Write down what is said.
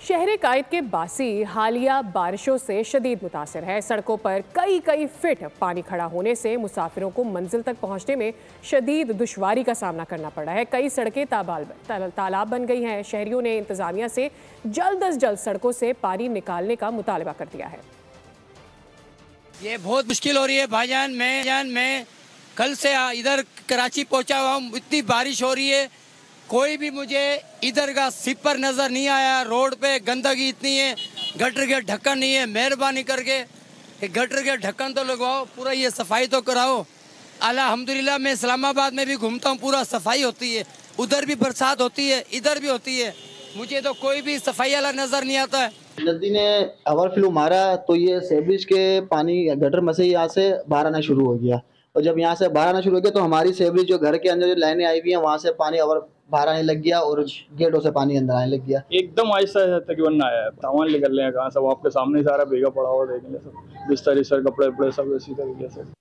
शहर कायद के बासी हालिया बारिशों से शदीद मुतासिर है। सड़कों पर कई फीट पानी खड़ा होने से मुसाफिरों को मंजिल तक पहुंचने में शदीद दुश्वारी का सामना करना पड़ा है। कई सड़कें तालाब बन गई हैं। शहरियों ने इंतजामिया से जल्द अज जल्द सड़कों से पानी निकालने का मुतालबा कर दिया है। ये बहुत मुश्किल हो रही है भाईजान। मैं कल से इधर कराची पहुंचा हुआ हूँ। इतनी बारिश हो रही है, कोई भी मुझे इधर का सिपर नजर नहीं आया। रोड पे गंदगी इतनी है, गटर के ढक्कन नहीं है। मेहरबानी करके गटर के ढक्कन तो लगवाओ, पूरा ये सफाई तो कराओ। अल्हम्दुलिल्लाह मैं इस्लामाबाद में भी घूमता हूँ, पूरा सफाई होती है। उधर भी बरसात होती है, इधर भी होती है। मुझे तो कोई भी सफाई वाला नजर नहीं आता है। नदी ने ओवरफ्लो मारा तो ये सेवरेज के पानी गटर में से यहाँ से बाहर आना शुरू हो गया, और जब यहाँ से बाहर आना शुरू हो गया तो हमारी सेवरेज जो घर के अंदर जो लाइनें आई हुई हैं वहाँ से पानी बाहर आने लग गया और गेटों से पानी अंदर आने लग गया। एकदम आहिस्ता तकरीबन आया है। सामान निकल रहे हैं कहाँ, सब आपके सामने सारा भीगा पड़ा हुआ देखेंगे, सब बिस्तर कपड़े सब इसी तरीके से।